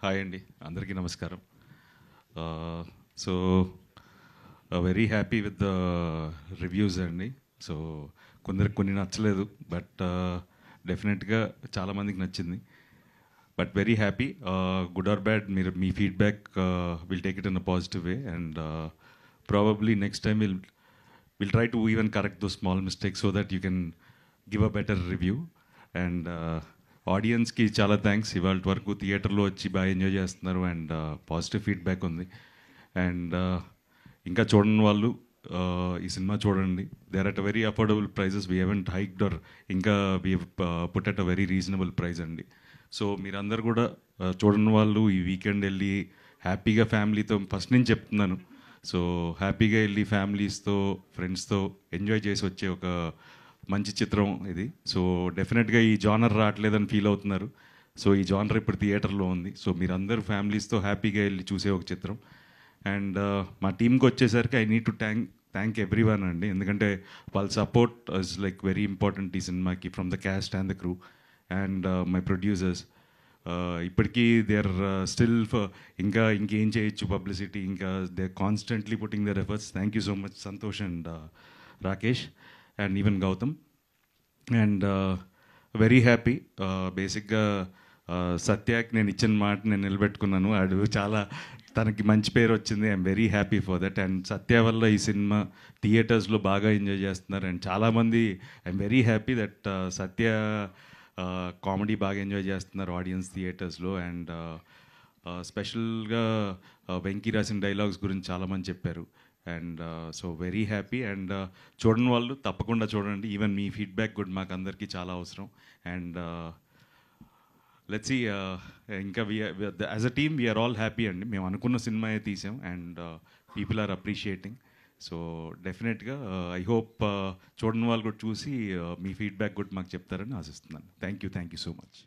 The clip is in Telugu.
హాయ్ అండి, అందరికీ నమస్కారం. So very happy with the reviews అండి. సో కొందరికి కొన్ని నచ్చలేదు, బట్ డెఫినెట్గా చాలామందికి నచ్చింది. But very happy. Good or bad, మీరు మీ feedback will take it in a positive way, and probably next time will try to even correct those small mistakes so that you can give a better review. And ఆడియన్స్కి చాలా థ్యాంక్స్. ఇవాళ వరకు థియేటర్లో వచ్చి బాగా ఎంజాయ్ చేస్తున్నారు, అండ్ పాజిటివ్ ఫీడ్బ్యాక్ ఉంది. అండ్ ఇంకా చూడని వాళ్ళు ఈ సినిమా చూడండి. They are at a very affordable prices. We haven't hiked or ఇంకా we put at a very reasonable price అండి. సో మీరందరూ కూడా చూడని వాళ్ళు ఈ వీకెండ్ వెళ్ళి హ్యాపీగా ఫ్యామిలీతో, ఫస్ట్ నుంచి చెప్తున్నాను, సో హ్యాపీగా వెళ్ళి ఫ్యామిలీస్తో ఫ్రెండ్స్తో ఎంజాయ్ చేసి వచ్చే ఒక మంచి చిత్రం ఇది. సో డెఫినెట్గా ఈ జానర్ రావట్లేదని ఫీల్ అవుతున్నారు. సో ఈ జానర్ ఇప్పుడు థియేటర్లో ఉంది. సో మీరందరూ ఫ్యామిలీస్తో హ్యాపీగా వెళ్ళి చూసే ఒక చిత్రం. అండ్ మా టీంకి వచ్చేసరికి I need to thank everyone అండి, ఎందుకంటే వాళ్ళ support is like very important ఈ సినిమాకి, from the cast and the crew and my producers. ఇప్పటికీ దే ఆర్ స్టిల్ ఇంకేం చేయొచ్చు పబ్లిసిటీ, ఇంకా they are constantly putting their efforts. Thank you so much Santosh and Rakesh and even Gautam. And very happy. బేసిక్గా సత్యాకి నేను ఇచ్చిన మాట నేను నిలబెట్టుకున్నాను. ఆడు చాలా, తనకి మంచి పేరు వచ్చింది. I'm very happy for that. And Satya వల్ల ఈ సినిమా థియేటర్స్లో బాగా ఎంజాయ్ చేస్తున్నారు. అండ్ చాలామంది, I'm very happy that Satya comedy బాగా ఎంజాయ్ చేస్తున్నారు ఆడియన్స్ థియేటర్స్లో. అండ్ స్పెషల్గా వెంకీ రాసిన డైలాగ్స్ గురించి చాలామంది చెప్పారు. And so very happy. And చూడని వాళ్ళు తప్పకుండా చూడండి. ఈవెన్ మీ ఫీడ్బ్యాక్ కూడా మాకు అందరికీ చాలా అవసరం. అండ్ లెట్స్ సీ, ఇంకా as a team we are all happy అండి. మేము అనుకున్న సినిమాయే తీసాం, and people are appreciating. So డెఫినెట్గా ఐ హోప్ చూడని వాళ్ళు కూడా చూసి మీ ఫీడ్బ్యాక్ కూడా మాకు చెప్తారని ఆశిస్తున్నాను. Thank you so much.